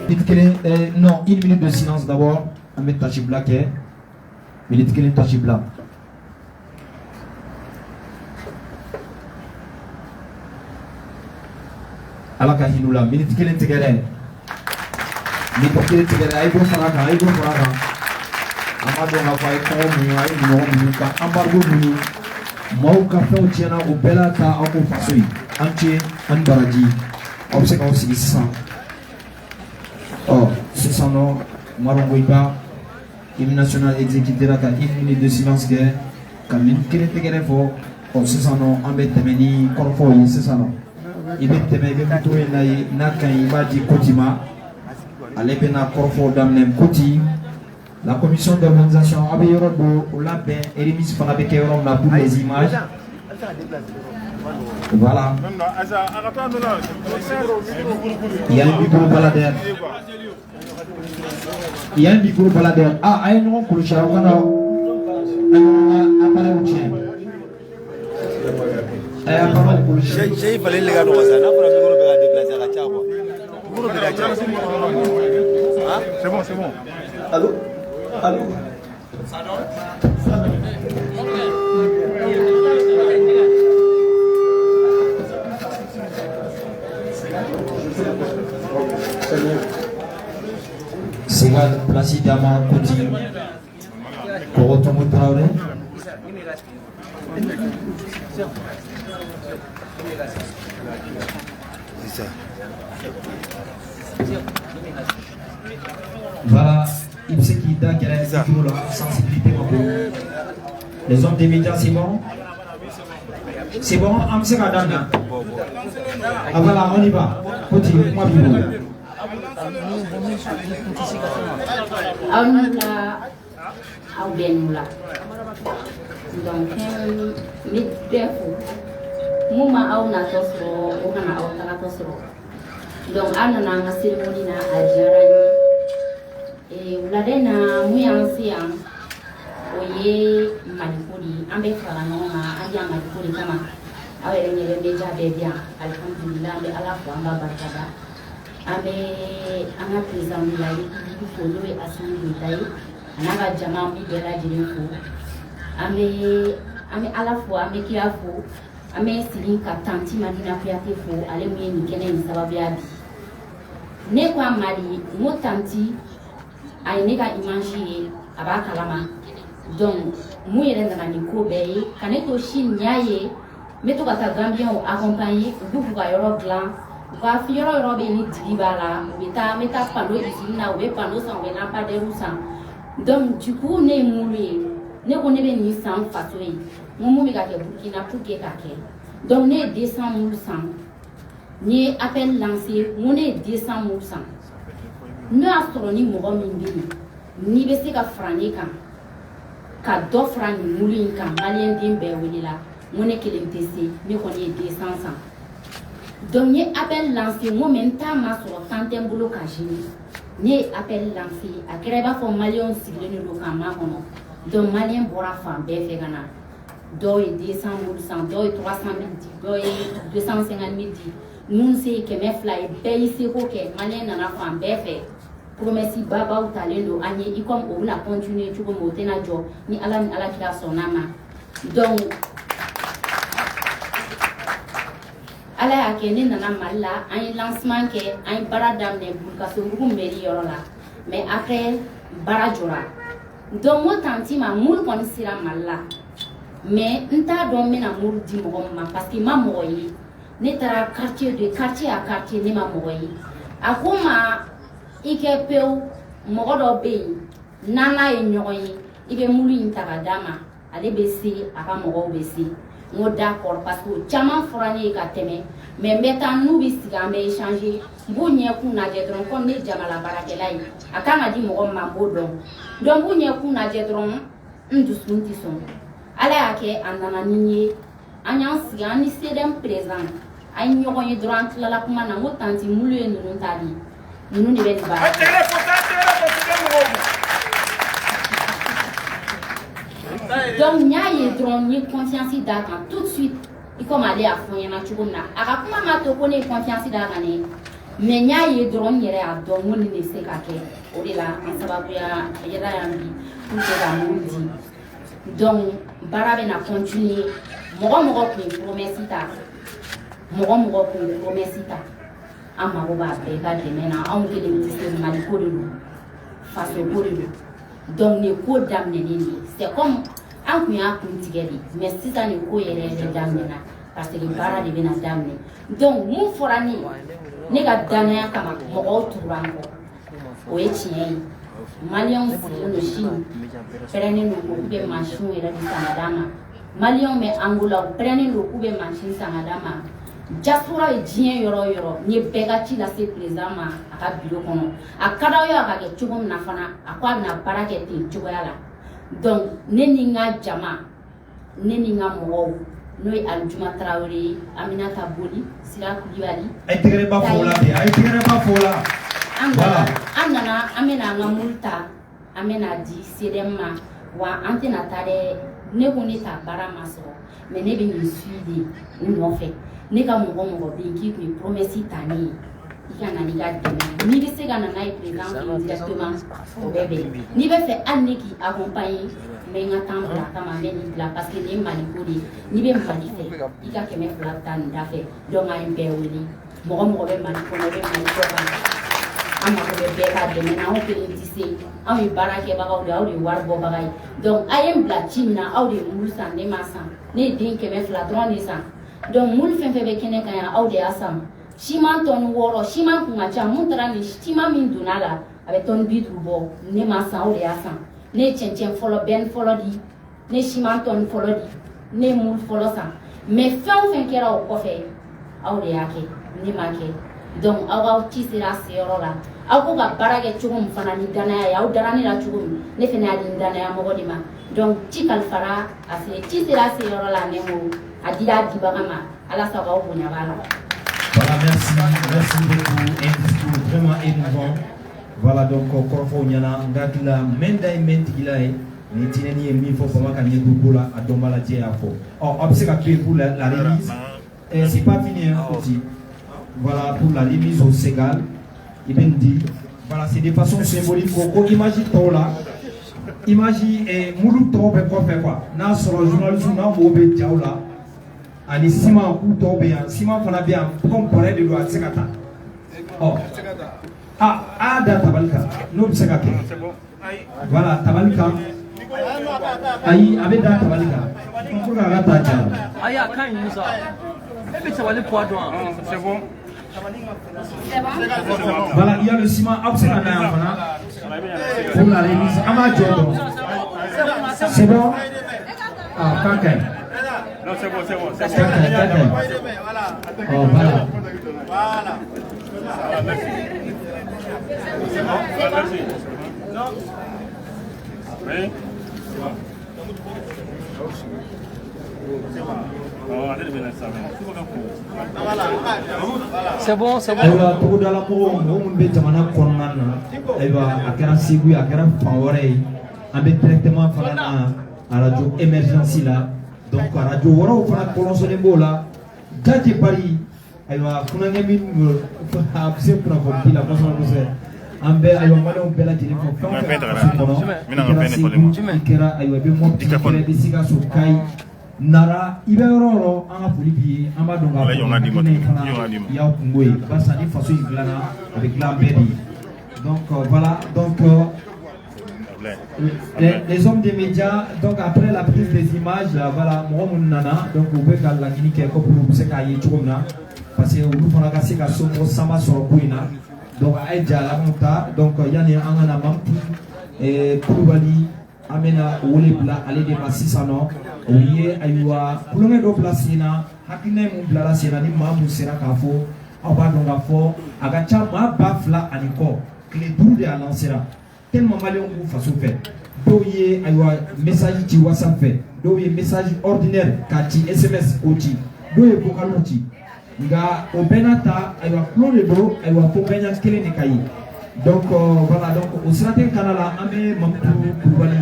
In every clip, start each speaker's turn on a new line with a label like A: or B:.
A: Non, 1 minute de silence d'abord. On met Tachibla qui est. Minute Kelen Tachibla. Alaka Hinula, minute Kelen Tegele. Minute Kelen Tegele, Aïbo Faraka, Aïbo Faraka. Amado Rafaï, Komo, Minuka, Ambargo Minu. Mauka Feu Tiana, ou Bella Ta, Oko Fasui. Anche, Anbaradi. Obsèque aussi 100. Oh, 600 non, Marongoiba, hymne national exécuté la 1 minute de silence guerre, quand minute qui était guerre fort, oh, 600 non, en bête meni, corfo, 600 non. Il bête meni, il bête tout n'a qu'un ibadi kotima, à l'épena corfo d'amnem koti, la commission d'organisation avait eurobo, ou la paix, et les mises pour avec Euron là pour les images. Voilà. Il y a un micro baladeur. Il y a un micro baladeur. Ah, il y a un nom pour le chat. On a un appareil au chien. Il y a un appareil pour le chien.
B: Il fallait les gars dans ça. Là, pour la micro de déplacer à la chava. C'est bon, c'est bon.
A: Allô? Allô? Segal Placidama Kouti Korotomo Traoré.
B: C'est ça.
A: Voilà, il sait qu'il a quelle est la sensibilité. Les hommes des médias, c'est bon? C'est bon, on sait qu'à Dana. Ah voilà, on y va. Continue, moi,
C: Au bien là. Donc, mais défaut. Mouma au natosro, au kana au tanatosro. Donc, anana nga cérémonie na aljarani. Et uladena muyansian. Oye malikuri, ambe faranoa, andi malikuri kama. Awe ngere meja bebia. Alhamdulillah, ambe alafu amba barkada. Ambe anga président la République folo et assemblée taille anaga jama mu bela jirinfo ambe à la fois ambe kiafo ambe sirin ka tanti madina priate fo ale mu ni kene ni sababu ya bi ne kwa mali mo tanti ay ne ka imaginer aba kalama donc mu yele na ni ko be kaneto shin nyaye meto ka ta gambien o accompagner du ka yoro blanc va fiero robe ni dibala meta pano isina we pano san we na pa de rusan donc du coup ne mouli ne connaît ni sans fatoué mon mouli ka ke Burkina pour ke ka ke donc ne 200 moul sang ni appel lancé mon ne 200 moul sang ne astroni mo min ni be se ka frani ka do frani mouli kan malien din be wili la mon ne kelentese ne connaît 200 sang. Donc, il appel lancé, moi, même temps, sur le temps de boulot, il appel lancé, à Greba pour Malion, si le nous le donc, Malien, Bora, Femme, Befegana, Doy 200 000, Doy 300 000, Doy 250 000, nous, c'est que mes fly, Bay, c'est OK, Malien, Nana, Femme, Befe, promessi, Baba, ou Talendo, Agnès, y comme on a continué, tu peux monter na job, ni à la qui a son âme. Donc, ala ya kene nana malla un lancement ke un baradam ne bulkaso ngum meri yorola mais après barajora donc mo tanti ma mul kon sira malla mais nta do mena mul di mo ma parce que ma moyi ne tara quartier à quartier ne ma moyi akoma ike peu mo do be nana e nyoyi ibe mulu intaka dama ale be si aka mo be si mo d'accord parce que chama forani ka teme mais metan nous bi siga me échanger bu nye ku na je dron comme ne jamala barakela yi akanga di mo ma bodon donc bu nye ku na je dron ndusunti son ala yake anana ninye anya siga ni sedem présent ay nyoko yi dron la kuma na mo tanti mulu nunu tali nunu ni be ba donc nya ye dron ni confiance d'accord tout de suite il comme aller à fond yana chukuna akakuma ma to kone confiance da kane mais nya ye dron yere a don woni ne se ka ke o de la en sababu ya yera ya bi pour que la mundi donc barabe na continuer mogo ko promesse ta mogo ko promesse ta ama ko ba be ka de mena on ke le tiste mali ko de façon ko de donc ne ko damne ni c'est comme an kun ya kun tigɛli mais sisan ni ko yɛrɛ yɛrɛ daminɛna parce que baara de bɛna daminɛ donc mun fɔra ne ka danaya kama mɔgɔw tugura n kɔ o ye tiɲɛ ye maliyɛnw sigilen don sini pɛrɛnnen don k'u bɛ mansinw yɛrɛ de san ka d'a ma maliyɛnw bɛ angola u pɛrɛnnen don k'u bɛ mansin san ka d'a ma diaspora ye diɲɛ yɔrɔ o yɔrɔ n ye bɛɛ ka ci lase président ma a ka bureau kɔnɔ a ka d'aw ye a ka kɛ cogo min na fana a ko a bɛna baara kɛ ten cogoya la donc ne ni n ka jama ne ni n ka mɔgɔw n'o ye Alijuma Tarawele ye Aminata Boli Sira Kulibali
A: ay tɛgɛrɛ ba fo la bi ay tɛgɛrɛ ba fo la
C: an nana an bɛna an ka mulu ta an bɛna di CDM ma wa an tɛna taa dɛ ne ko ne ta baara ma sɔrɔ mais ne bɛ nin suivi de u nɔfɛ ne ka mɔgɔ bɛ yen k'i kun ye promesse ta ne ye i ka na n'i ka dɛmɛ n'i bɛ se ka na n'a ye président fɛ directement o bɛɛ bɛ yen n'i bɛ fɛ hali ne k'i accompagner n bɛ n ka temps bila a kama n bɛ nin bila parce que nin ye Mali ko de ye n'i bɛ Mali fɛ i ka 200 ta nin da fɛ donc an ye bɛɛ wele mɔgɔ bɛ Mali kɔnɔ i bɛ Mali kɔ kan an mako bɛ bɛɛ ka dɛmɛ na anw kelen tɛ se anw ye baarakɛbagaw de aw de ye wari bɔbaga ye donc a ye n bila ci min na aw de ye mulu san ne ma san ne ye den 200 dɔrɔn de san donc mulu fɛn fɛn bɛ kɛnɛ kan yan aw de y'a san siman tɔni 6 siman kun ka ca mun taara ni siman min donna a la a bɛ tɔni 50 bɔ ne ma san aw de y'a san ne ye cɛncɛn fɔlɔ bɛn fɔlɔ di ne siman tɔni fɔlɔ di ne ye mulu fɔlɔ san mais fɛn o fɛn kɛra o kɔfɛ aw de y'a kɛ ne ma kɛ donc aw k'aw ci sera a seyɔrɔ la aw ko ka baara kɛ cogo min fana ni danaya ye aw dara ne la cogo min ne fana y'a di n danaya mɔgɔ de ma donc ci kalifara a se ci sera a seyɔrɔ la ne ko a dira a dibaga ma ala sago aw bonya b'a la.
A: Voilà, merci beaucoup, un discours vraiment émouvant. Voilà donc Korofo Nyana Ngakila Menda et Mentigila ni tineni et mifo pour ma Boula à Dombala Diafo. Or, observe pour la remise. C'est pas fini aussi. Voilà pour la remise au Ségal. Il vient dit, voilà, c'est de façon symbolique. Imagine toi là. Imagine Moulou Tobe quoi faire quoi. N'a sur le journalisme, n'a mauvais diaoula. Ani Simon ou Tobe, Simon fana bien, comme pour de loi Sekata. Oh. Ah, da Tabalka. Non, c'est bon. Voilà, Tabalka. Aïe, avec da Tabalka. On peut la rata.
D: Aïe, quand il nous a. C'est bon.
A: Voilà, il y a le ciment observé pour la remise. Amadjo. C'est bon? Ah, Kankai.
D: Non, c'est bon.
A: Kankai. Oh, voilà.
D: Merci. Oui. C'est bon.
A: Ayiwa togodala mɔgɔw minnu bɛ jamana kɔnɔna na ayiwa a kɛra Segu ye a kɛra fan wɛrɛ ye an bɛ directement fana na radio émergence la donc radio wɛrɛw fana kɔlɔsɔlen b'o la Jaji Bari ayiwa kunankɛ min a bɛ se kunnafoni di la kosɛbɛ an bɛ ayiwa maliyɛnw bɛɛ lajɛlen fɔ fɛn o fɛn bɛ kaso kɔnɔ i kɛra Segu i kɛra ayiwa i bɛ Mopti i kɛra i bɛ Sikaso Kayi Nara i bɛ yɔrɔ o yɔrɔ an ka foli b'i ye an b'a dɔn k'a fɔ hakilina in fana y'aw kungo ye barisa ni faso in dilanna a bɛ dilan bɛɛ de ye donc voilà donc les hommes des médias donc après la prise des images voilà mɔgɔ minnu nana donc u bɛ ka laɲini kɛ ko pour u bɛ se k'a ye cogo min na parce que olu fana ka se ka somɔgɔ sama sɔrɔ ko in na donc a ye ja lamu ta donc yanni an ka na Mopti Kulibali an bɛna wele bila ale de ma sisan nɔ o ye ayiwa kulonkɛ dɔ bila sen na hakilina mun bilala sen na ni maa mun sera k'a fɔ aw b'a dɔn k'a fɔ a ka ca maa 2000 ani kɔ tile 5 de a lancera tellement maliyɛnw b'u faso fɛ dɔw ye ayiwa message ci WhatsApp fɛ dɔw ye message ordinaire k'a ci SMS o ci dɔw ye vocaliw ci nka o bɛɛ n'a ta ayiwa kulon de don ayiwa fo bɛɛ kelen de ka ye donc voilà donc o siratigɛ kana la an bɛ Mamutu Kulibali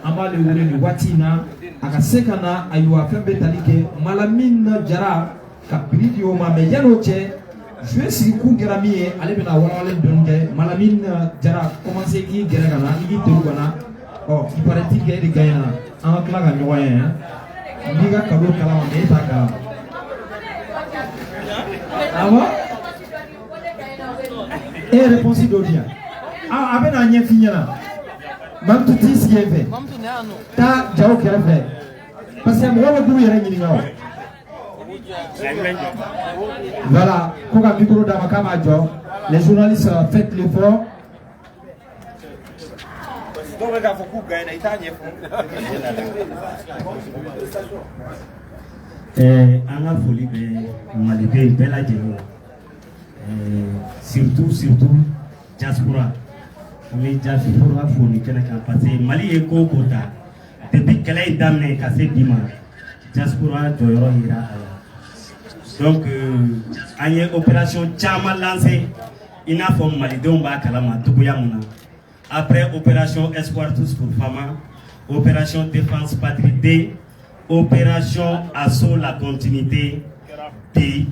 A: an b'ale wele nin waati in na a ka se ka na ayiwa fɛn bɛɛ tali kɛ Malamin Jara ka biri di o ma mais yan'o cɛ je vais si ku gɛrɛ min ye ale bɛna walawalen dɔɔni kɛ Malamine Jara commencé k'i gɛrɛ ka na i k'i tolu ka na il paraît-il que e de gagne na an ka tila ka ɲɔgɔn ye n b'i ka cadeau kalama mais e t'a kalama ah bon e réponse dɔ di yan a bɛna ɲɛf'i ɲɛna Mamtu t'i sigi yen fɛ taa jaw kɛrɛfɛ parce que mɔgɔ bɛ k'u yɛrɛ ɲininka o voilà ko ka micro d'a ma k'a b'a jɔ les journalistes faites l'effort.
E: An ka foli bɛ maliden bɛɛ lajɛlen surtout diaspora an bɛ diaspora fo ni kɛnɛ kan parce que Mali ye ko ko ta depuis kɛlɛ in daminɛ ka se bi ma diaspora jɔyɔrɔ yira a la donc an ye opération caman lancé i n'a fɔ malidenw b'a kalama cogoya min na après opération Espoir tous pour Fama, opération Défense Patrie D, opération Assaut la continuité D,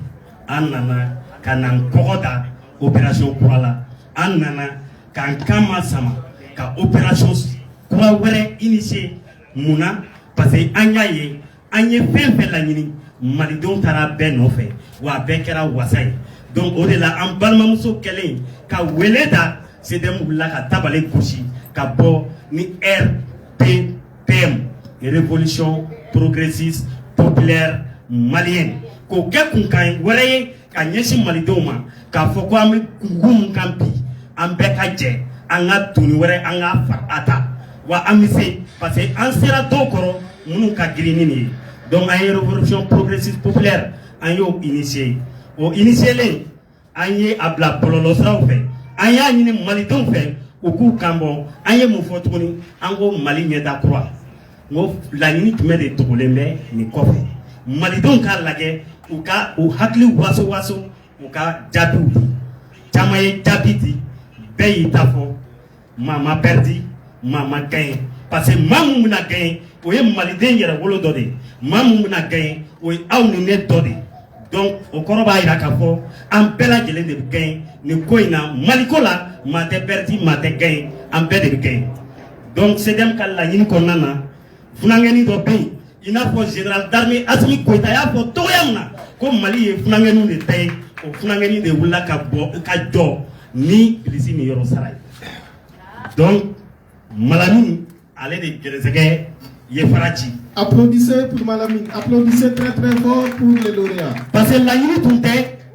E: Anana, Kanan Koroda, opération Kurala, Anana, Kankama Sama, ka opération Kurawere initiée, Mouna, parce que Anyaye, Anye fait la nini, Malidon Tara Ben Ofe, ou avec Kera Wasai. Donc au-delà, en Balmamousso Kelen, ka Weleda, c'est des moulins qui tabalé couchi, qui ni RPPM, Révolution progressiste populaire malienne. Qu'aucun kunkan, voyez, qu'à Nyesi Malidoma, qu'à Fokwame Kungum Kampi, Ambekaje, Anga Tuniwere, Anga Fata, wa Amise, parce que en sera d'okoro, Munuka Grinini. Donc, à une révolution progressiste populaire, en yo initié. Au initié, en y a bla pololosra fait. Aya ni malidon fait au coup cambo aya mo fotoni ango mali nyeda croix ngo la ni tume de togolembe ni kofe malidon ka lage uka u hakli waso uka jabu chamaye jabiti beyi tafo mama perdi mama gain parce que mamu na gain o ye maliden yera wolo dode mamu na gain o aw ni ne dode. Donc, au Koroba Irakafo, en bella gelé de gain, ne koina, malikola, mate perdi, mate gain, en belle de gain. Donc, c'est dem kala yin konana, funangeni do pain, il n'a pas général d'armée, asmi koitaya pour toyamna, comme Mali, funangeni de taille, ou funangeni de wula kajo, ni lisi ni yoro sarai. Donc, Malamine, allez de Gerezege, Yefarachi.
F: Applaudissez pour Malamine, applaudissez très très fort pour les lauréats.
E: Parce que la unité tunte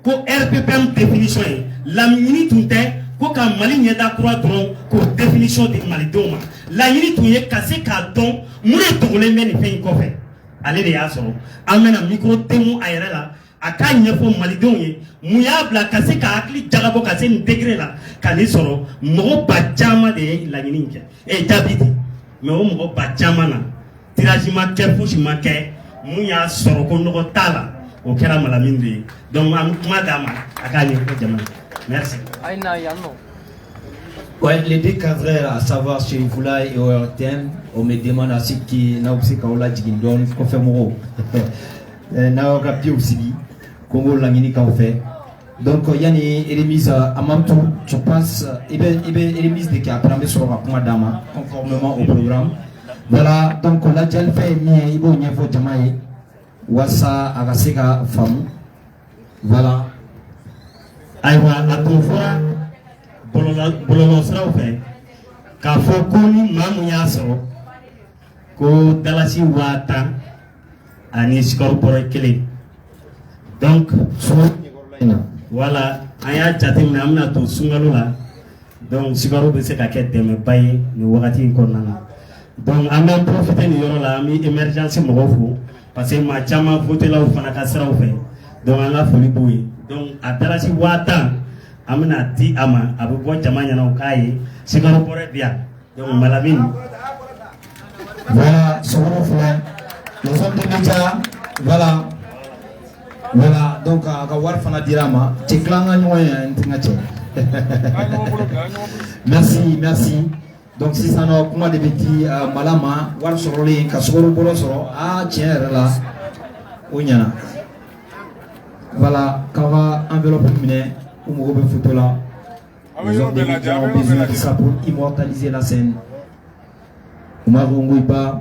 E: ko RPPM définition la unité tunte ko ka Mali nyeda croix dron ko définition de Mali doma la unité tunye kase ka don mure togole men fe ko fe ale de ya soro amena micro temu ayere la aka nyefo Mali donye muya bla kase ka akli jagabo kase ni degré la kani soro mo ba jama de la unité e jabiti mais o mo ba jama na tirage ma ke fushi ma ke muya soro ko no tala au Kera Malamine. Donc, madame, merci.
G: Ouais, les deux cadres, à savoir chez Voula et ORTM, on me demande à ce qui n'a pas de Jigindon, il faut faire mon n'a pas de aussi, Congo Langini qu'on fait. Donc, il y a une remise à Mamtou, je pense, il y a une remise de cas pour sur madame, conformément au programme. Voilà, donc on l'a déjà fait, il faut une fois Jamaï. Wasa agasega famu voilà
E: aywa atofora bololo sraw fe ka fo ko ni mamu yaso ko dalasi wata ani skor poro kele donc voilà aya jatim na amna to sungalo la donc sigaro be se ka kete me baye ni wakati ko nana donc amna profiter ni yoro la mi emergence mo fo parce que ma chama voté là au fanaka sera au fait donc on a folie bouille donc à dalasi wata amna ti ama abubo jamanya na ukai sigaro pore dia donc Malamine
A: voilà soro flan nous sommes de médias voilà donc ka war fana dirama ci klanga nyoya ntingache merci. Donc si ça n'a comment des petits malama war sorole ka soro bolo soro tiens là onyana Voilà, quand on va envelopper ou une photo là. Les hommes de médias ont besoin de ça pour immortaliser la scène. Omar Ngouiba,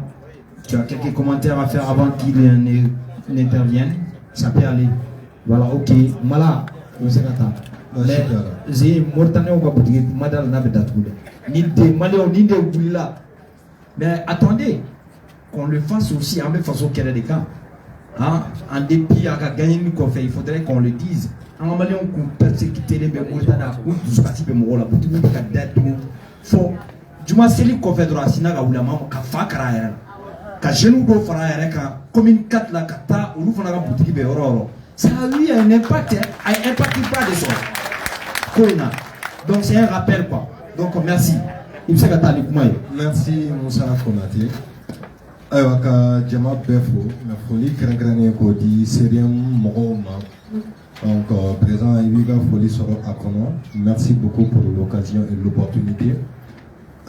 A: tu as quelques commentaires à faire avant qu'il n'intervienne. Ça peut aller. Voilà, ok. Mala, on s'est attend. J'ai mortané au boutique, madame Nabedatoule. Ninde, Maléon, Ninde, Goulila. Mais attendez, qu'on le fasse aussi en même façon qu'elle est des cas. Hein? En dépit à gagner une conférence, il faudrait qu'on le dise. En Maléon, qu'on persécuter les Mortana, ou tout ce qui peut mourir la boutique, faut. Du moins, c'est lui qu'on fait droit à Sinaga ou la maman, qu'à Fakara. Qu'à Genou go Faraya, comme une 4 la Kata, ou nous faisons la boutique de Roro. Ça lui a un impact, un impact pas de son. Donc c'est un rappel quoi. Donc merci.
H: Merci Moussa Konate. Alors que Jama Befo, ma folie craignée pour dire c'est un mot. Donc présent Iviga Folie sera à Kono. Merci beaucoup pour l'occasion et l'opportunité.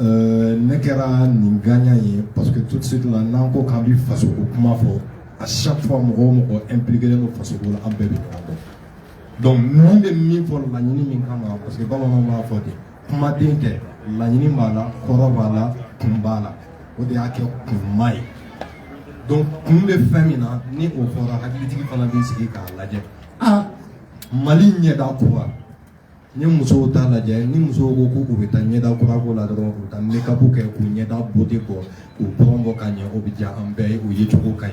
H: Nekera Ninganya parce que tout de suite là n'enco quand lui face au Kumafo. À chaque fois, on est impliqué dans notre façon de faire. Donc, nous devons mis pour la nuit, parce que nous avons fait. Comment dire la nuit, Korobala, Kumbala. On est à Kumai. Donc, nous devons faire ni au fort à l'activité qu'on a dit la ah, Mali n'y est d'accord. Ni muso ta la jẹ ni muso ko ko ko beta ɲɛda kura ko la dɔrɔn u ta make-up kɛ k'u ɲɛda beauté kɔ k'u bɔrɔn bɔ ka ɲɛ o bɛ diya an bɛɛ ye o ye cogo ka ɲi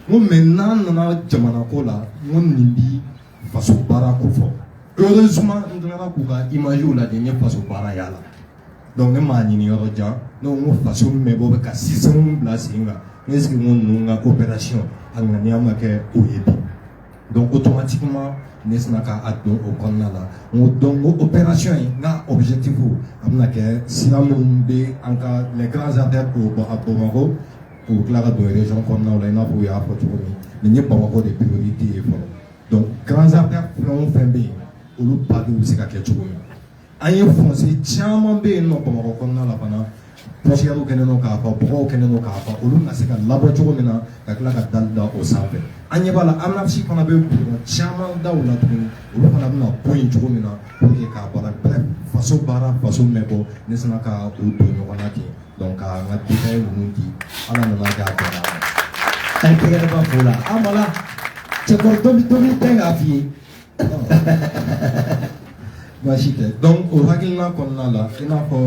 H: n mɛ n'an nana jamana ko la n ko nin bi faso baara ko fɔ heureusement n tilala k'u ka image lajɛ n ye faso baara y'a la donc ne m'a ɲini yɔrɔ jan ne ko n ko faso min bɛ bɔ bɛ ka système bila sen kan n est ce que n ko ninnu ka opération a ŋaniya ma kɛ o ye bi donc automatiquement ne sina ka a don o kɔnɔna la donc opération in n ka objectif a bɛna kɛ sira minnu bɛ an ka les grands artères à Bamako u tila ka don région kɔnɔnaw la i n'a fɔ u y'a fɔ cogo min nin ye Bamako de priorité ye fɔlɔ donc grands artères fɛn o fɛn bɛ yen olu babi bɛ se ka kɛ cogo min an ye foncé caman bɛ yen nɔ Bamako kɔnɔna la fana poussière kɛnɛ don k'a fɔ bɔgɔw kɛnɛ don k'a fɔ olu bɛna se ka labɔ cogo min na ka tila ka dali da o sanfɛ an ɲɛ b'a la ANAPSI fana bɛ bonya caman da o la tuguni olu fana bɛna bɔ yen cogo min na pour que k'a baara bref faso baara faso mɛn bɔ ne sina ka o don ɲɔgɔn na ten donc ka n ka détail ninnu di ala nana kɛ a bɛnna ma.
A: A ye tɛgɛ ba fo la an ma la cɛkɔrɔ tobi tɛ k'a f'i ye.
H: Baasi tɛ donc o hakilina kɔnɔna la i n'a fɔ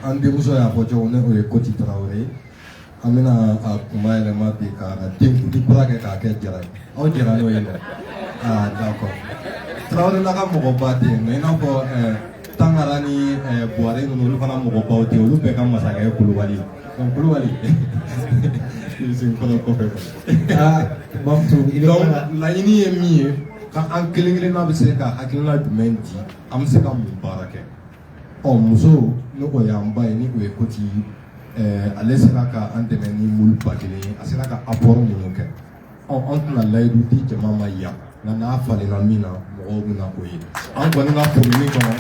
H: an denmuso y'a fɔ cogo min o ye Koti Tarawele ye an bɛna a kuma yɛlɛma bi ka denkundi kura kɛ k'a kɛ Jara ye aw jara n'o ye dɛ ah d'accord Tarawele ka mɔgɔba tɛ yen mais i n'a fɔ Tangara ni Buhari ninnu olu fana mɔgɔbaw tɛ yen olu bɛɛ ka masakɛ ye Kulubali donc Kulubali i bɛ se n kɔnɔ kɔfɛ
A: ah Mamutu
H: donc laɲini ye min ye k'an kelen kelenna bɛ se ka hakilina jumɛn di an bɛ se ka mun baara kɛ ɔ muso ni o y'an ba ye ni o ye Koti ale sera ka an dɛmɛ ni mulu ba kelen ye a sera ka apport minnu kɛ an tɛna layidu di jama ma yan nka n'a falenna min na mɔgɔw bɛ na o ye an kɔni ka commune kɔnɔ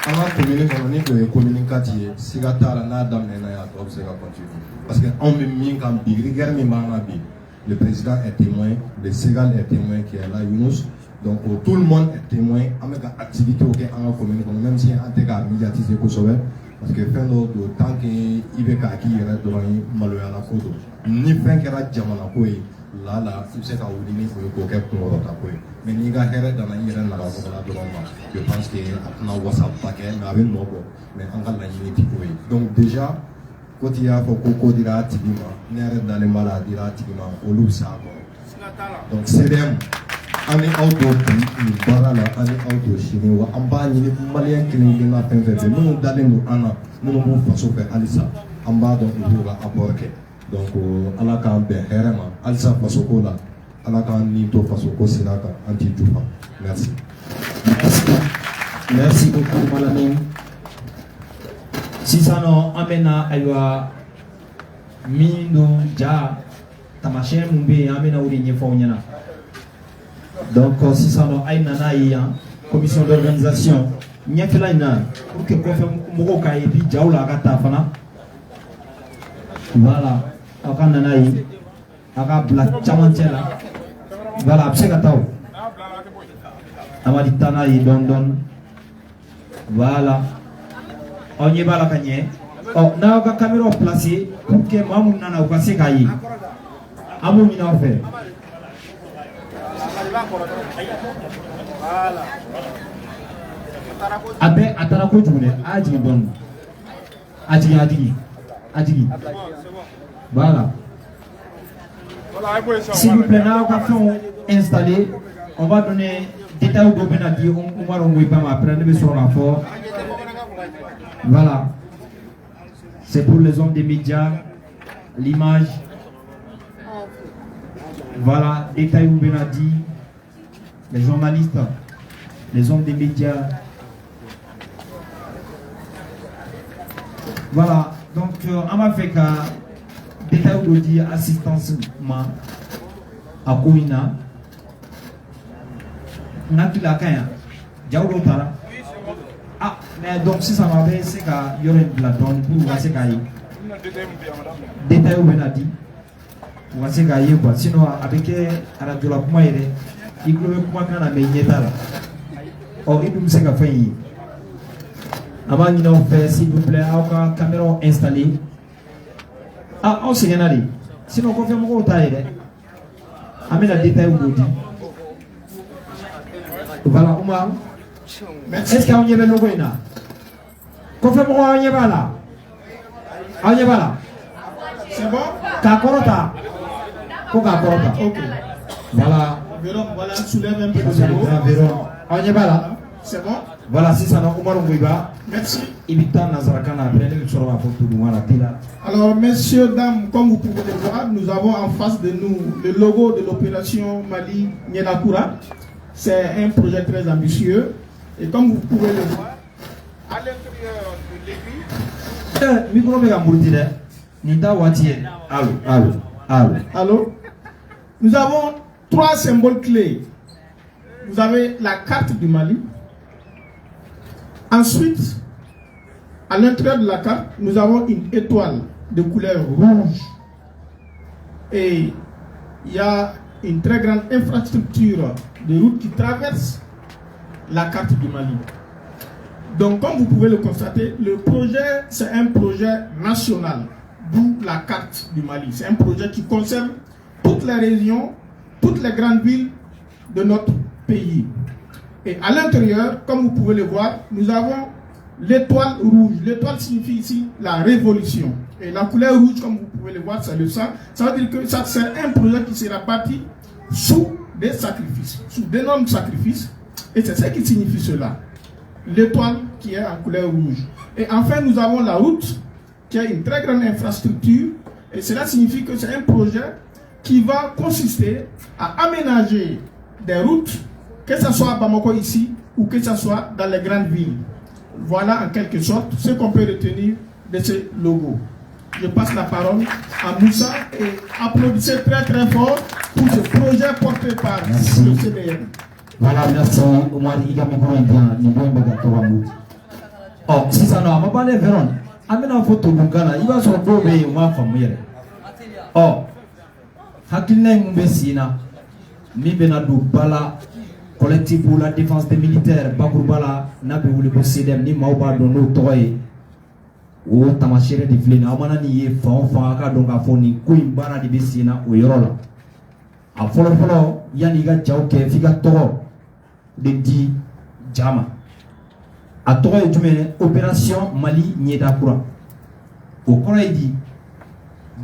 H: an ka commune kɔnɔ ni o ye commune 4 ye siga t'a la n'a daminɛna yan tɔ bɛ se ka continuer parce que anw bɛ min kan bi rigueur min b'an kan bi. Le président est témoin, le Ségal est témoin qui est là, Younous. Donc tout le monde est témoin. On a des activités auxquelles on a communiqué, même si on a médiatisé Kosovo, parce que fin de tant qu'il y a qui est devant Maloya la photo. Ni fin qu'il y a Djamana Koye, là, il sait qu'à Oudini, il faut qu'il y ait Koye. Mais il y a Heret dans la Iran, je pense qu'il y a un WhatsApp paquet, mais avec nous, mais on a la unité Koye. Donc déjà, quand il y a Koko dira Tigima, Nere dans les malades dira Tigima, Olu Sako. Donc c'est them. On est auto, Barala, on est auto chinois, en bas, il y a des Maliens qui n'ont pas fait. Nous d'aller nous Anna, nous nous faisons faire Alissa. En bas, donc nous va apporter. Donc, à la campe, Herema, Alissa Fasokola, à la campe Nito Fasoko Sinaka, Anti-Jufa. Merci.
A: Merci beaucoup, Malamine. Si ça non amena aywa mino ja tamashe mumbe amena uri nyefo nyana. Donc si ça non aina na ya commission d'organisation nyefela ina pour que ko fe moko ka e bi jawla ka ta fana. Voilà, akana na yi aka black chamantela. Voilà, Absekatao. Amadi Tana et Don. Voilà. On y va la gagne. Oh, na ka caméra placée pour que Mamoun Nana passe Kayi. Amou Mina fait. Abe Atarako June, Adji Don. Adji. Voilà. S'il vous plaît, na ka installé. On va donner détails de Benadi. On va l'envoyer après, on va sur la force. Voilà. C'est pour les hommes des médias, l'image. Voilà, détail où Benadi, les journalistes, les hommes des médias. Voilà, donc on va faire que détail où dit assistance à Kouina. On a tout la caille. Diaoulo Tara. Ah, mais donc si ça m'a fait, c'est qu'il y aurait de la donne pour voir ce qu'il y a. Détail où on a dit. On va se gagner quoi. Sinon, avec la radio, il faut que la meilleure là. Or, il nous sait qu'à faire. Avant de faire, s'il vous plaît, la caméra installée. Ah, on s'est gagné. Sinon, on fait mon taille. Amène le détail où on dit. Voilà, Omar. Est-ce qu'on y a le logo là? Qu'on fait mon on y va là? On y va là?
F: C'est bon?
A: Kakorota. Ok. Voilà.
F: Voilà, soulève un peu de
A: Véron. On y va là.
F: C'est bon?
A: Voilà, c'est ça. Omar Mouiba.
F: Merci. Alors, messieurs, dames, comme vous pouvez le voir, nous avons en face de nous le logo de l'opération Mali Nienakura. C'est un projet très ambitieux. Et comme vous pouvez le voir, à l'intérieur de l'église. Allô? Nous avons 3 symboles clés. Vous avez la carte du Mali. Ensuite, à l'intérieur de la carte, nous avons une étoile de couleur rouge. Et il y a une très grande infrastructure de route qui traverse la carte du Mali. Donc, comme vous pouvez le constater, le projet, c'est un projet national, d'où la carte du Mali. C'est un projet qui concerne toutes les régions, toutes les grandes villes de notre pays. Et à l'intérieur, comme vous pouvez le voir, nous avons l'étoile rouge. L'étoile signifie ici la révolution. Et la couleur rouge, comme vous pouvez le voir, c'est le sang. Ça veut dire que ça, c'est un projet qui sera bâti sous des sacrifices, sous d'énormes sacrifices. Et c'est ce qui signifie cela. L'étoile qui est en couleur rouge. Et enfin, nous avons la route, qui est une très grande infrastructure. Et cela signifie que c'est un projet qui va consister à aménager des routes, que ce soit à Bamako ici, ou que ce soit dans les grandes villes. Voilà en quelque sorte ce qu'on peut retenir de ce logo. Je passe la parole à Moussa et applaudissez très très fort pour ce projet porté par le CDN.
A: Voilà, merci. Oh, si ça n'a pas les Véron, amène une photo de Ghana, il va se retrouver au moins familier. Oh, Hakilne Mbessina, Mibenado Bala, collectif pour la défense des militaires, Bakoubala, Nabe ou le Bossedem, ni Maoba Dono Toy, ou Tamachere de Flina, Amanani, Fanfaka, donc à Foni, Kouimbana de Bessina, ou Yorola. A follow, Yaniga Jauke, Figa Toro, de Di Jama. A Toro et Jumene, opération Mali Niedakura. Au Koraï dit,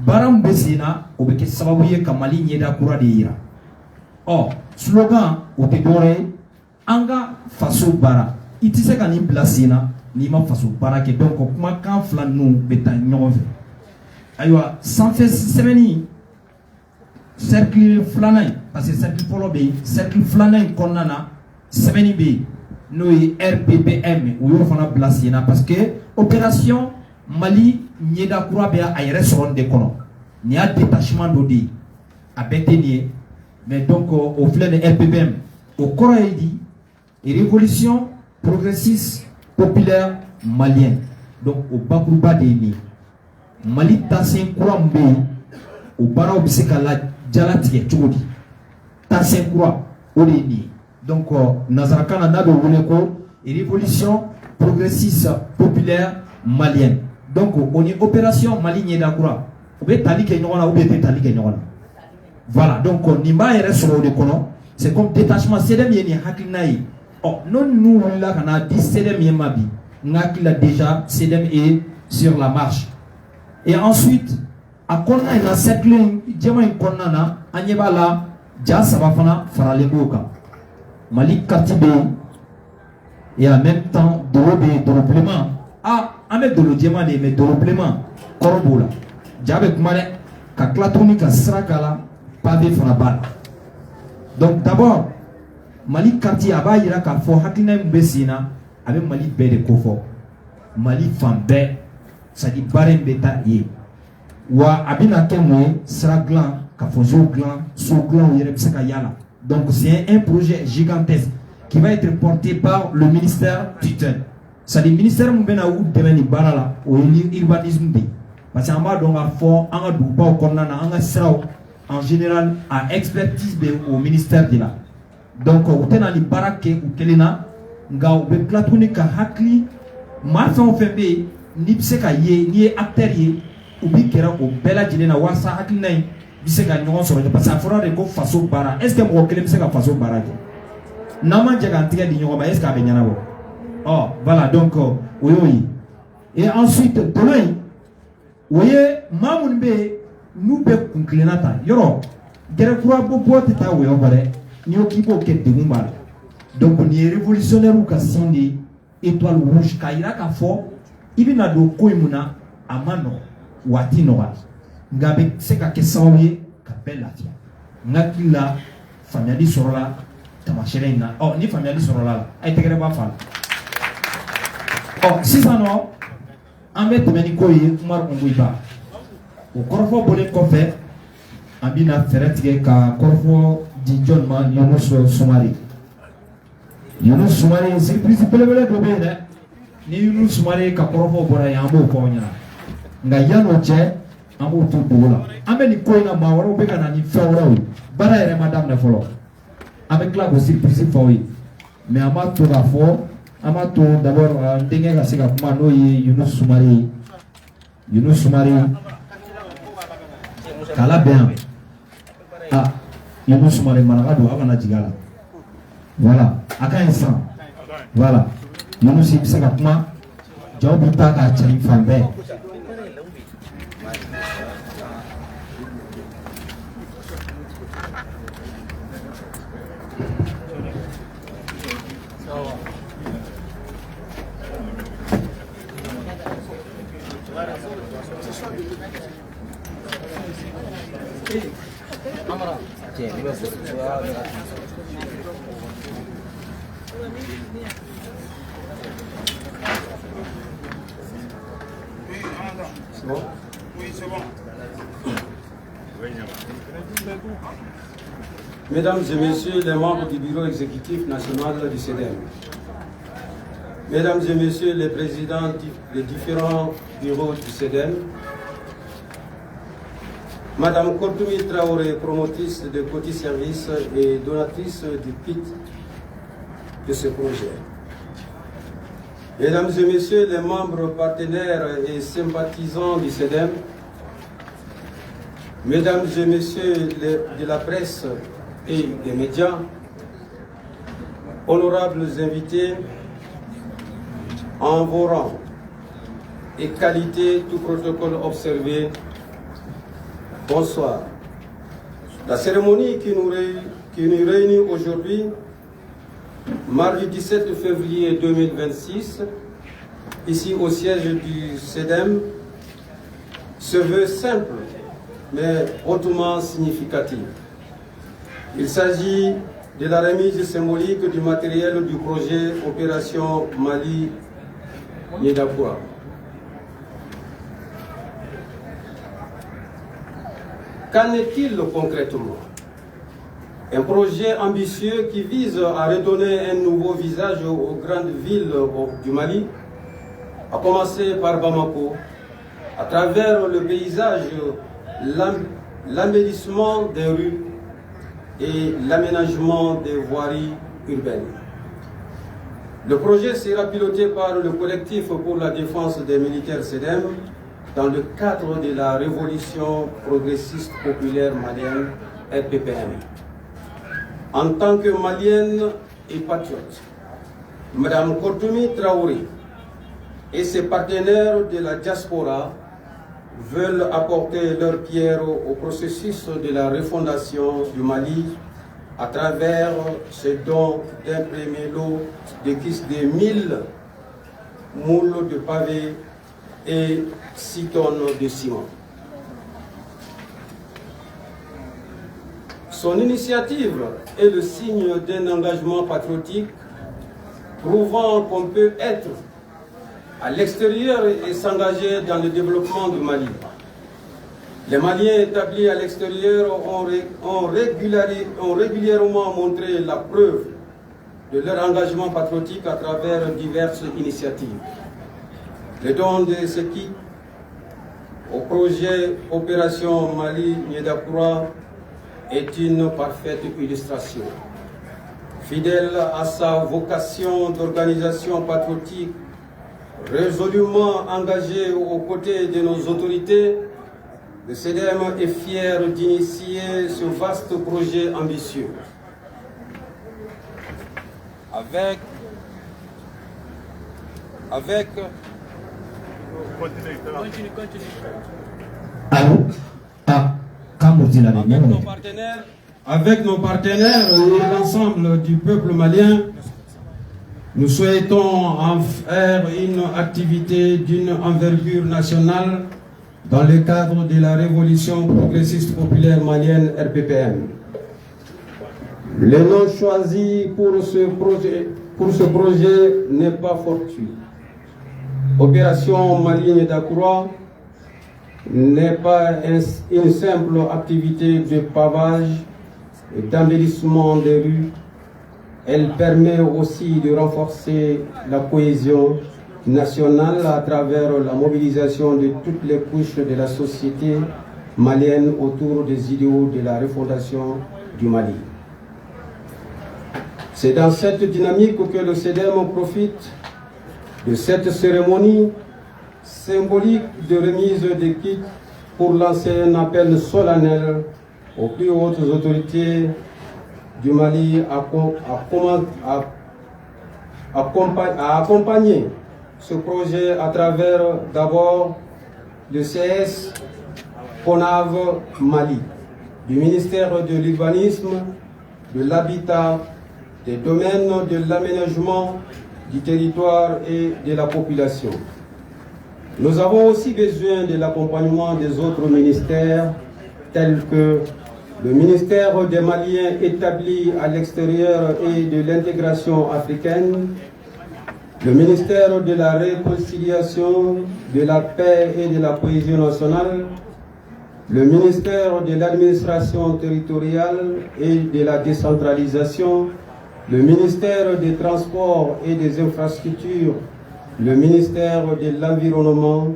A: Baram Bessina, au Beke Sabouye Kamali Niedakura de Ira. Or, slogan au Pédoré, Anga Faso Bara. Il tisse qu'à n'y placer na, ni ma Faso Bara qui donc, comment quand flan nous, bêta nyove. Aïwa, sans faire semaine, cercle flanay, parce que cercle folobé, cercle flanay qu'on a, semaine B, nous RPPM, ou yon fana placer na, parce que opération Mali, Nieda Koura Bea a restaurant de kono. Ni a détachement d'odi, a bétenier. Mais donc, au fleur de RPPM, au Coraïdi, révolution progressiste populaire malienne. Donc, au Bakouba Deni, Mali Tassin Kourambe, au Bara Obiseka la Jalati Tchoudi.
G: Tassenkura Odeni. Donc, Nazarakana Nabe Wuleko, révolution progressiste populaire malienne. Donc, on est opération Mali Niedakura. Voilà, donc Nimba est sur le colon. C'est comme détachement Sedem Yeni Hakinaï. Oh, non, nous, là, on a dit Sedem Yemabi. Nakila déjà, Sedem est sur la marche. Et ensuite, à Kona, il y a cette ligne, Djema Konana, Anyebala, Dja Sabafana, Faraleboka. Malik Katibé, et en même temps, Doroblément. Ah, Ahmed Dolo mais Doroblément, Korobola. Djabek Male, Kaklatoni, Kasrakala, Pavé Fanabal. Donc d'abord, Mali Kati Aba ira ka fo hakina mbesina avec Mali Bede Kofo. Mali Fambe, ça dit Barem Beta ye. Wa abina kemwe sera glan, ka fozo glan, so glan yerebseka yala. Donc c'est un projet gigantesque qui va être porté par le ministère tutelle. Ça dit ministère mbena ou demeni barala au urbanisme bi. Parce que en bas donc a fo anga duba o konnana anga sraw en général à expertise au ministère de là. Donc on est dans les baraques ou kelena nga ou be platoni ka hakli ma fa on fait be ni pseka ye ni acteur ye ou bi kera o bela jilena wasa hakli nay biseka nyon so parce que fora de ko faso bara est ce que mo kele pseka faso bara nama jaga antiga di nyon ba est ce que abenyana bo oh voilà donc oui oui et ensuite demain vous voyez mamoun be nous be kunklenata yoro gere kura bo bote ta we obare ni okibo ke de mumba donc on est révolutionnaire ou ka sindi étoile rouge kaira ka fo ibina do koimuna amano watino wa ngabe seka ke sawie ka bella tia ngakila family sorola tamasherena oh ni family sorola ay tegere ba fa oh si ça non ambe temeni koyi umar onguiba o korfo bole kofe ambina feretige ka korfo di John man Yunus Sumari c'est principal bele do be ne ni Yunus Sumari ka korfo bora yambo ko nya nga yano che ambo to dola ambe ni koyi na mawaro be kana ni fawra bara ere madame ne folo avec la aussi principe fawi mais amato la fo amato d'abord ndenge ga sika kuma no Yunus Sumari kala bien ah Yunus Sumari managado abana jigala voilà aka instant voilà Yunus ibisaka kuma jobu taka chali fambe
I: Mesdames et messieurs les membres du bureau exécutif national du CEDEM, Mesdames et messieurs les présidents des différents bureaux du CEDEM, Madame Kortoumi Traoré, promotrice de Coty Service et donatrice du PIT de ce projet. Mesdames et messieurs les membres partenaires et sympathisants du CEDEM, Mesdames et messieurs de la presse et des médias, honorables invités, en vos rangs et qualité, tout protocole observé, bonsoir. La cérémonie qui nous réunit aujourd'hui, mardi 17 février 2026, ici au siège du CEDEM, se veut simple mais hautement significative. Il s'agit de la remise symbolique du matériel du projet Opération Mali Niedakura. Qu'en est-il concrètement? Un projet ambitieux qui vise à redonner un nouveau visage aux grandes villes du Mali, à commencer par Bamako, à travers le paysage, l'embellissement des rues, et l'aménagement des voiries urbaines. Le projet sera piloté par le collectif pour la défense des militaires SEDEM dans le cadre de la révolution progressiste populaire malienne RPPM. En tant que malienne et patriote, Mme Kortoumi Traoré et ses partenaires de la diaspora veulent apporter leur pierre au processus de la refondation du Mali à travers ce don d'un premier lot de 1000 moules de pavés et 6 tonnes de ciment. Son initiative est le signe d'un engagement patriotique prouvant qu'on peut être à l'extérieur et s'engager dans le développement du Mali. Les Maliens établis à l'extérieur ont régulièrement montré la preuve de leur engagement patriotique à travers diverses initiatives. Le don de ce kit au projet Opération Mali Niedakura est une parfaite illustration. Fidèle à sa vocation d'organisation patriotique, résolument engagé aux côtés de nos autorités, le SEDEM est fier d'initier ce vaste projet ambitieux. Avec nos partenaires et l'ensemble du peuple malien, nous souhaitons en faire une activité d'une envergure nationale dans le cadre de la révolution progressiste populaire malienne RPPM. Le nom choisi pour ce projet n'est pas fortuit. Opération Mali Niedakura n'est pas une simple activité de pavage et d'embellissement des rues. Elle permet aussi de renforcer la cohésion nationale à travers la mobilisation de toutes les couches de la société malienne autour des idéaux de la refondation du Mali. C'est dans cette dynamique que le SEDEM profite de cette cérémonie symbolique de remise des kits pour lancer un appel solennel aux plus hautes autorités du Mali à accompagner ce projet à travers d'abord le CS CONAV Mali, du ministère de l'Urbanisme, de l'Habitat, des domaines de l'aménagement du territoire et de la population. Nous avons aussi besoin de l'accompagnement des autres ministères tels que le ministère des Maliens établis à l'extérieur et de l'intégration africaine, le ministère de la réconciliation, de la paix et de la cohésion nationale, le ministère de l'administration territoriale et de la décentralisation, le ministère des Transports et des Infrastructures, le ministère de l'Environnement,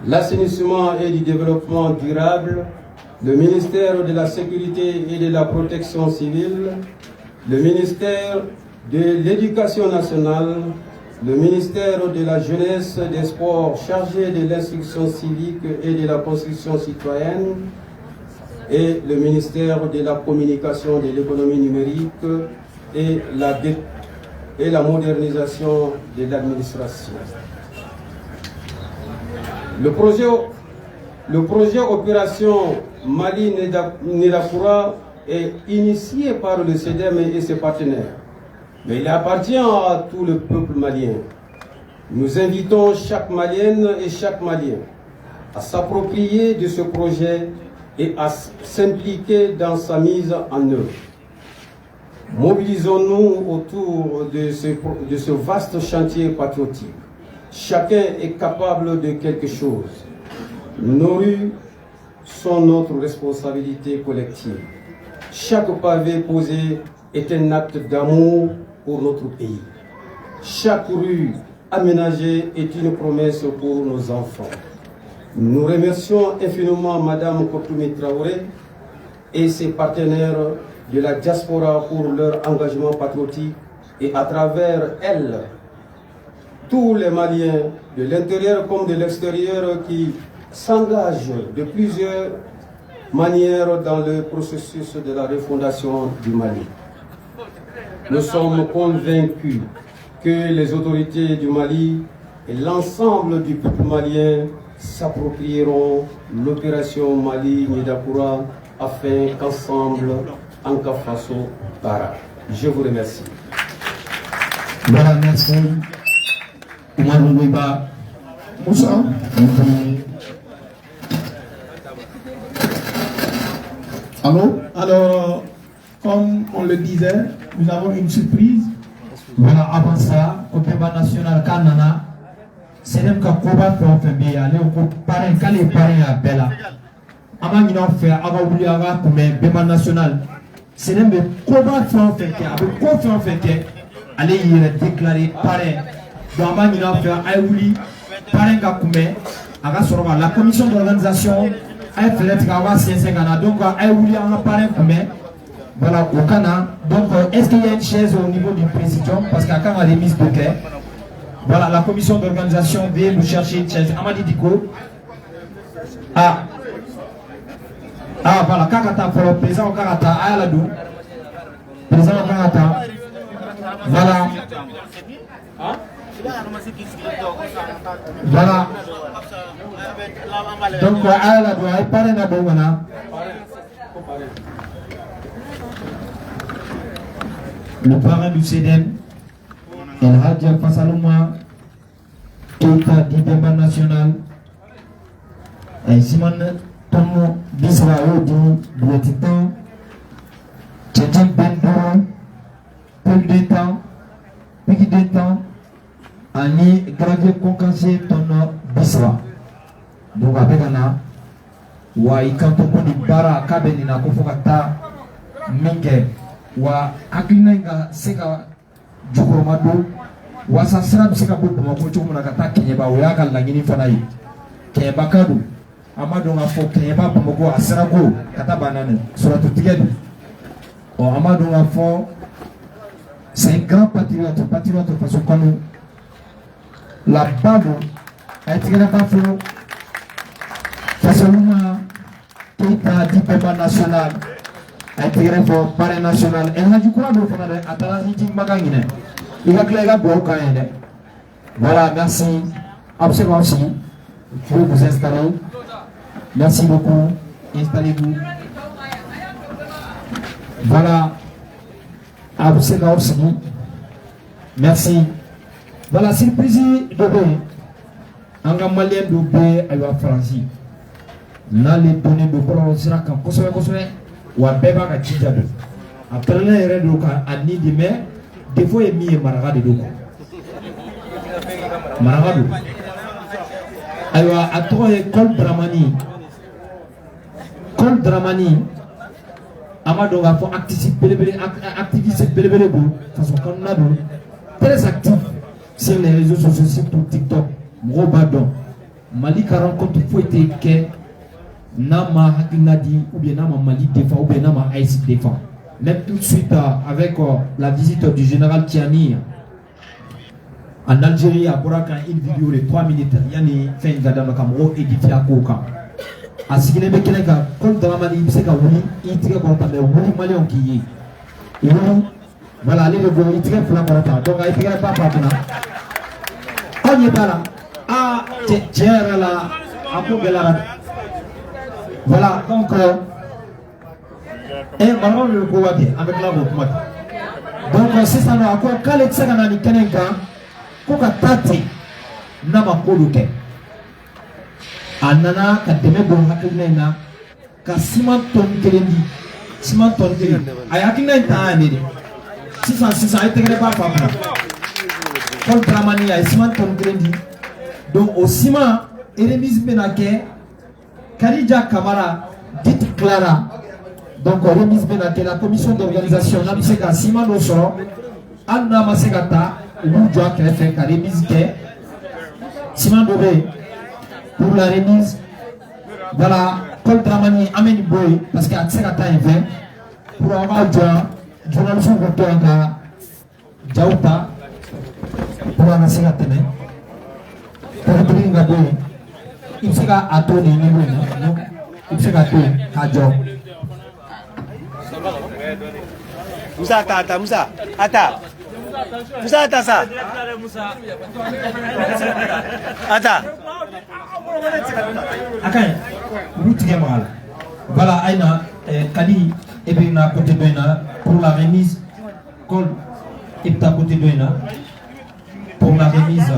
I: l'Assainissement et du Développement durable, le ministère de la Sécurité et de la Protection civile, le ministère de l'Éducation nationale, le ministère de la Jeunesse et des Sports chargé de l'instruction civique et de la construction citoyenne, et le ministère de la Communication, de l'économie numérique et la modernisation de l'administration. Le projet Opération Mali Niedakura est initié par le SEDEM et ses partenaires, mais il appartient à tout le peuple malien. Nous invitons chaque Malienne et chaque Malien à s'approprier de ce projet et à s'impliquer dans sa mise en œuvre. Mobilisons-nous autour de ce vaste chantier patriotique. Chacun est capable de quelque chose. Nos rues sont notre responsabilité collective. Chaque pavé posé est un acte d'amour pour notre pays. Chaque rue aménagée est une promesse pour nos enfants. Nous remercions infiniment Mme Kortoumi Traoré et ses partenaires de la diaspora pour leur engagement patriotique et à travers elle, tous les Maliens de l'intérieur comme de l'extérieur qui s'engagent de plusieurs manières dans le processus de la refondation du Mali. Nous sommes convaincus que les autorités du Mali et l'ensemble du peuple malien s'approprieront l'opération Mali-Niedakura afin qu'ensemble, Anka Faso para. Je vous remercie.
G: Voilà, merci. Oumar Ngouiba.
F: Moussa.
G: Allô?
F: Alors, comme on le disait, nous avons une surprise.
A: Voilà, avant ça, au débat national Kanana, c'est même que Koba fait un fait bien, aller au parrain, quand les parrains à Bella. Avant qu'il en fait, avant de lui avoir comme un débat national, c'est même que Koba fait un fait, avec quoi fait un fait, aller y déclarer parrain. Donc avant qu'il en fait, Aïouli, parrain Gakoumé, la commission d'organisation, elle fait l'être avoir 5 ans, donc Aïouli en a parrain Koumé. Voilà, au Ghana. Donc, est-ce qu'il y a une chaise au niveau du président? Parce qu'à quand la remise de clé, voilà, la commission d'organisation vient nous chercher une chaise. Amadi Diko. Ah, voilà, Kakata, pour le président Kakata, Ayaladou. Président Kakata. Voilà. Voilà. Donc, Ayaladou, Ayaladou, Ayaladou, le parrain du CDM, El Hadja Fasalouma, Keita Dibemba National, et Simon Tomo Bisrao du Bouetitan, Tchétchek Bendou, Pul Détan, Piki Détan, Ani Gravier Konkansi Tono Bisra. Donc avec Anna, wa ikantopo ni bara kabeni na kufokata minge. Wa hakilina nga seka jukuromado wasa sira seka bo Bamako chuko na kata Kenyeba oyaga langini fanayi Kenyeba kadu amado nga fo Kenyeba Bamako asira go kata banane suratu tigadu o amado nga fo c'est un grand patriote parce que comme la bado a tigana ka fo fasoluma Keita Dibemba National intérêt pour parrain national et là du coup on va faire attention magangine il va clairer bon quand même voilà merci absolument aussi je vais vous installer merci beaucoup installez-vous voilà absolument aussi merci voilà surprise de bien en malien de bien à la France là les données de pro sera quand kosobe wa beba ka tija do après la yɛrɛ do ka ani di mais défaut ye min ye maraka de do ko maraka do ayiwa a tɔgɔ ye Col Dramani a ma dɔn k'a fɔ activiste belebele do faso kɔnɔna do très actif sur les réseaux sociaux surtout TikTok mɔgɔw b'a dɔn Mali ka rencontre foyi tɛ kɛ Nama Hakinadi ou bien Nama Mali défend ou bien Nama AIC défend. Même tout de suite avec la visite du général Tiani en Algérie à Boraka, une vidéo de 3 minutes. Yani fait une gadam Kamro édité à Koka. A ce qui n'est pas que Col Dramani Ibseka Wuli, il tire contre le Wuli Malion qui est. Voilà, allez le voir, il tire flamant. Donc il tire pas par là. On y est pas là. Ah, tiens là, à Kougela. Voilà, donc, et maintenant le Kouwaki avec la voix. Donc, c'est ça, encore, quand les Tsaganani Kaneka, Koka Tati, Nama Koluke, Anana, Kateme Bohakulena, Kasiman Ton Kelendi, Siman Ton Kelendi, Ayakina Tani, 600, été pas papa. Contre Ramania, Siman Ton Kelendi, donc au Sima, Eremis Benake, Karidja Kamara, dite Clara, donc remise Benake, la commission d'organisation, Nabiseka Simano Soro, Anna Masegata, Loudjoa Krefe, remise Ke, Siman Dobé, pour la remise, voilà, Col Dramani amène boy parce qu'à Tsekata est 20 pour avoir un journaliste qui est Jauta pour avoir un tene pour bring a boy il sera à tourner niveau il sera à job
B: Moussa ata Moussa ata Moussa ata ça ata
A: Akai route mal voilà aina Kali et bien à côté de Doina pour la remise col est à côté de Doina pour la remise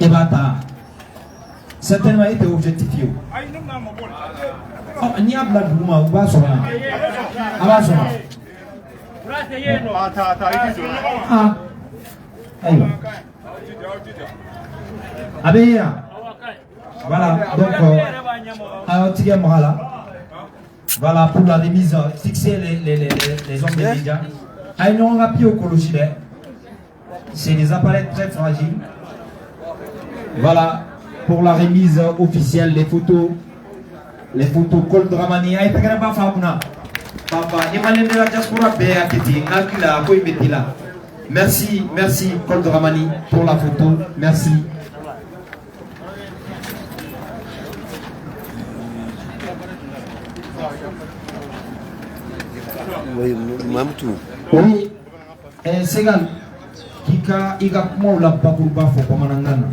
A: et bata certainement été objectifié oh ni a bla duma ou ba so na aba so ah ayo abeya voilà donc voilà pour la remise fixer les hommes des médias aïno rapide au cologie c'est des appareils très fragiles voilà pour la remise officielle les photos Col Dramani ay tagara ba famuna papa imane de la diaspora be akiti ngakila ko imetila merci Col Dramani pour la photo merci
B: oui mamtou
A: oui Segal kika iga kuma la bakuba fo komanangana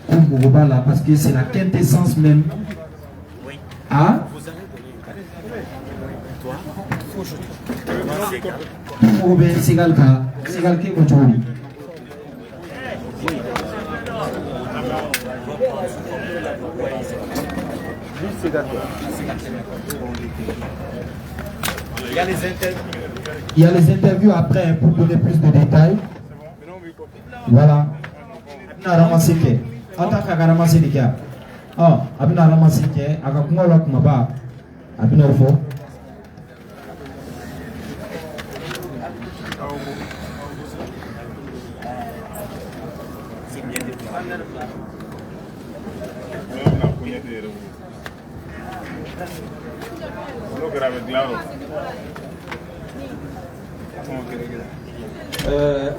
A: kumugobala parce que c'est la quintessence même. Ah oh ben Segal qui contrôle il y a les interviews après pour donner plus de détails. Voilà. On a ramassé que. En tant qu'à les gars. Oh, abina ramassé que. Aka kuma la kuma ba. Abina au fond.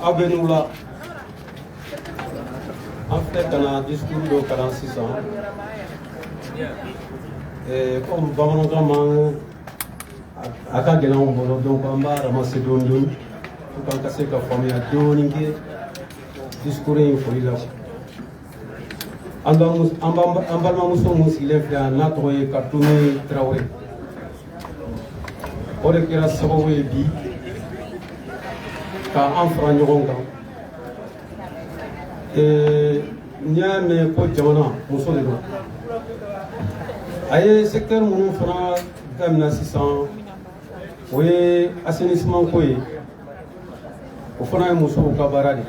I: Abenoula en fait dans un discours de 46 ans et comme Bamanogama a ka gɛlɛn anw bolo donc an b'a ramasser dɔɔni dɔɔni pour qu'an ka se ka faamuya dɔɔni kɛ discours in foli la an balimamuso mun sigilen filɛ yan n'a tɔgɔ ye Katoumé Traoré o de kɛra sababu ye bi ka an fara ɲɔgɔn kan n'i y'a mɛn ko jamana muso de don a ye secteur minnu fana daminɛ sisan o ye assainissement ko ye o fana ye musow ka baara de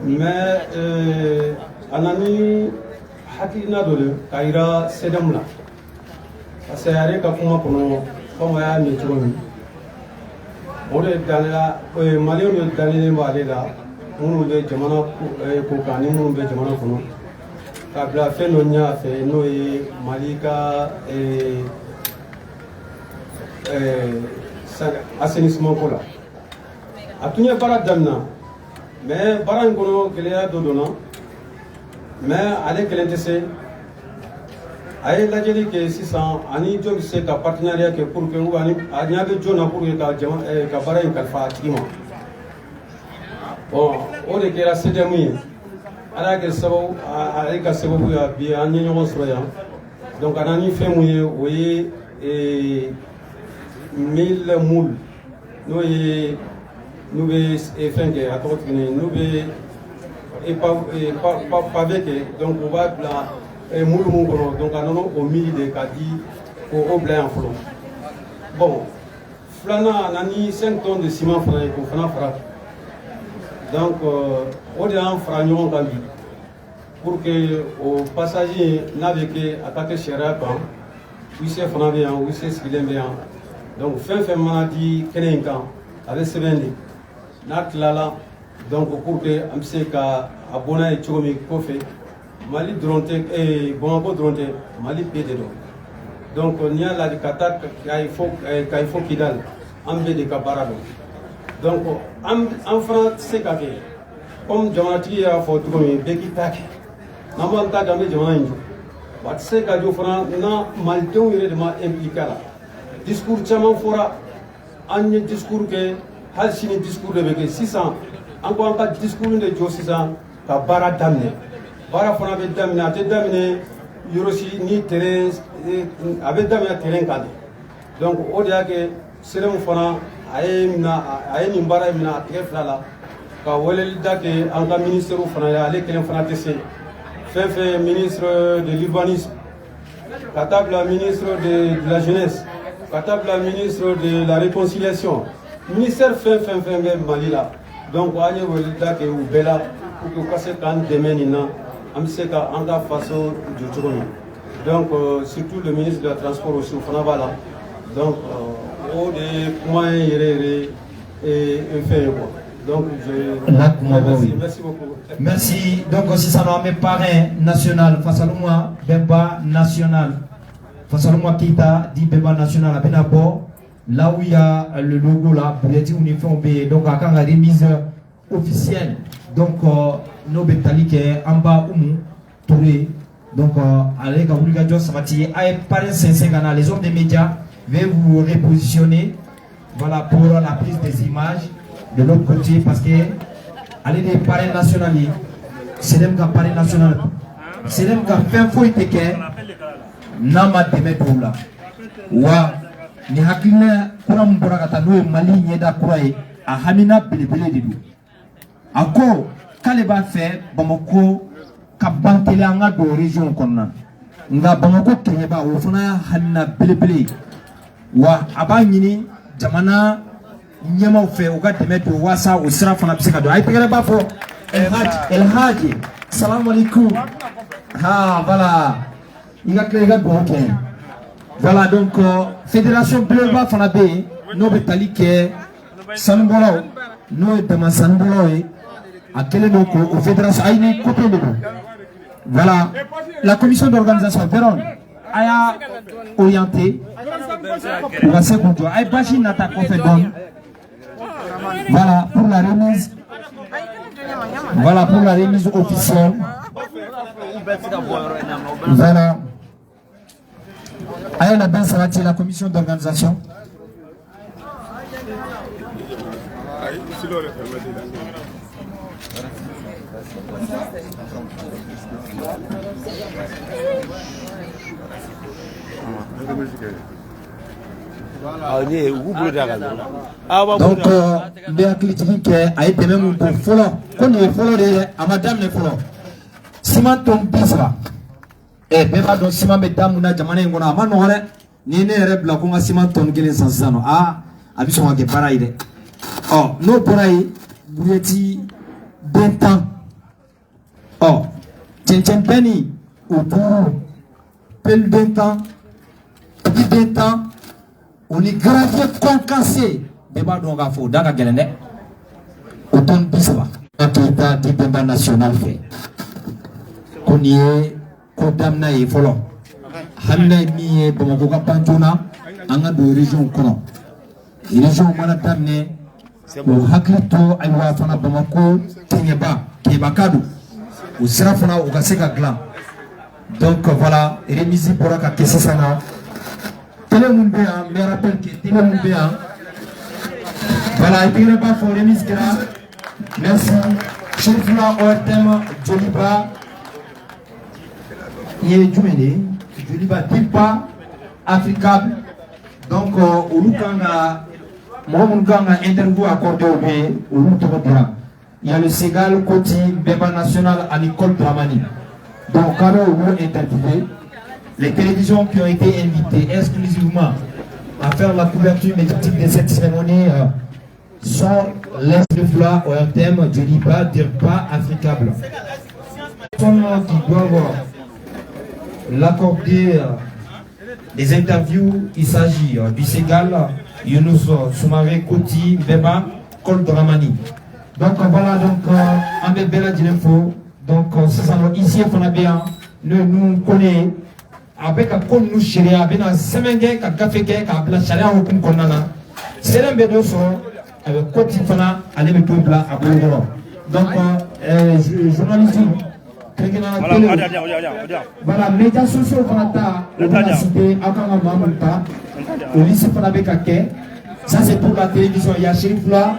I: mais a na ni hakilina dɔ de ka yira CDM la parce que ale ka kuma kɔnɔ komi a y'a mɛn cogo min o de danila maliyɛnw de dalilen b'ale la minnu bɛ jamana ko kan ni minnu bɛ jamana kɔnɔ ka bila fɛn dɔ ɲɛ fɛ n'o ye Mali ka assainissement ko la a tun ye baara daminɛ mais baara in kɔnɔ gɛlɛya dɔ donna mais ale kelen tɛ se a ye lajɛli kɛ sisan ani jɔn bɛ se ka partenariat kɛ pour que a ɲɛ bɛ jɔn na pour que ka baara in kalifa a tigi ma bon o de kɛra CDM ye ala y'a kɛ sababu ale ka sababu ya bi an ye ɲɔgɔn sɔrɔ yan donc a na ni fɛn mun ye o ye 1000 moules n'o ye n'u bɛ fɛn kɛ a tɔgɔ tuguni n'u bɛ pavé kɛ donc u b'a bila moule mun kɔnɔ donc a nana o mili de ka di k'o bila yan fɔlɔ bon filanan a na ni 5 tonnes de ciment fana ye k'o fana fara donc o de y'an fara ɲɔgɔn kan bi pour que o passage n'a bɛ kɛ a ka kɛ sariya kan wise fana bɛ yan wise sigilen bɛ yan donc fɛn fɛn mana di kɛnɛ in kan a bɛ sɛbɛn de n'a tilala Donc pour que Amseka abona et Chomi Kofe, Mali Dronte et Bongo Dronte, Mali Pédédo. Donc il y a la Katak Kaifo Kidal, Ambe de Kabarado. Donc en France, c'est qu'après, comme Jamati a fait Tromi, Beki Tak, Naman Tak Ambe Jamanjo. But c'est qu'à Jofran, na Malton est impliqué là. Discours Chaman Fora, un discours que, Halsini discours de Beke 600. Encore un discours de Joe 600, ka bara damne. Bara fona be damne, a te damne, Yorosi ni terrain, avec damne terrain kade. Donc, au delà que Serem fona, aye ni bara mina très flala, ka welel dake anga ministre fona ya ale kelen fona tese. Fait ministre de l'urbanisme, Katabla ministre de la jeunesse, Katabla ministre de la réconciliation, ministère fin Mali là. Donc, on a dit ou Bella pour que passe quand demain Amseka anga façon du Tchoukouni. Donc, surtout le ministre de la Transport aussi, Fanavala. Donc, au des moyens et fait quoi. Donc, merci beaucoup.
A: Merci. Donc, aussi, ça nous met parrain national, face à moi, Bemba national. Face à moi, Kita, dit Bemba national à Benabo. Là où il y a le logo là, pour dire uniforme B, donc à quand la remise officielle, donc nos bétaliques en bas Oumou, Touré, donc allez quand vous regardez ça va tirer, à parrain 5 ans, les hommes des médias, vais vous repositionner, voilà pour la prise des images de l'autre côté parce que allez des parrains nationaux, c'est même qu'un parrain national, c'est même qu'un fin faux était que nama demettre là, wa ni hakilina kuna mbora kata no Mali nyeda kuraye a hamina belebele didu ako kale ba fe Bamako ka bantele anga do region konna nga Bamako kenye ba o fana hamina belebele wa abanyini jamana nyama fe o ga demeto wasa o sira fana bisika do ay tegere ba fo el haji salam alaikum ha voilà iga klega do ken. Voilà donc fédération Bleuba Fanabé, nous bétalique Sanbolo, nous de Sanbolo à quel est au fédération Aïni côté de nous. Voilà la commission d'organisation Véron a orienté la seconde a bâchi nata confédération. Voilà pour la remise. Voilà pour la remise officielle. Voilà. Aïe la base la commission d'organisation. Donc, bien critique a été même pour follow. Qu'on est follow à madame les follow. Simon Tom Bisra. Eh, beba don Simon Bedam na jamane ngona amano hore ni ne rebla ko Simon Tom gele sansano. Ah, abiso wa ke paraide. Oh, no porai buyeti ben temps. Oh, Tchen Penny au pour pel ben temps. Petit ben temps. On est gravé concassé. Beba don ga fo daga gelende. Auton biswa. Akita di bemba national fait. Qu'on y est Kodamna et Folon. Hamna mi Bamako Pantuna, Anga de région Kono. Région Manatamne, au Haklito, Aïwa Fana Bamako, Kenyaba, Kebakadu, au Serafana, au Gaseka Glan. Donc voilà, Remisi Boraka Kessana. Télémumbéa, me rappelle que Télémumbéa. Voilà, et puis le bas pour Remis Gra. Merci. Chefla Ortem, Joliba. Il Joliba Timpa, Africable. Donc, au Lukanga, Mohamoukanga interview accordé au B, au Lutokotira. Il y a le Ségal Koti, Beba National à Nicole Dramani. Donc, quand on interviewé, les télévisions qui ont été invitées exclusivement à faire la couverture médiatique de cette cérémonie sont l'Est de Fla, ORTM, Joliba, Dirpa, Africable. Qui doivent l'accorder des interviews, il s'agit du Ségal, Younous Soumaré, Koti, Beba, Kol Dramani. Donc voilà, donc en bella d'info. Donc c'est ça, ici on a bien, nous connaissons avec un con nous chérir, avec un semaine qu'un café qu'un la chaleur au con qu'on a. C'est un bédo sur avec quoi tu fais là, aller me tout là à Bourg. Donc journaliste, voilà, médias sociaux qu'on a cité, à quand on a au lycée qu'on a avec ça c'est pour la télévision, il y a Chérif là.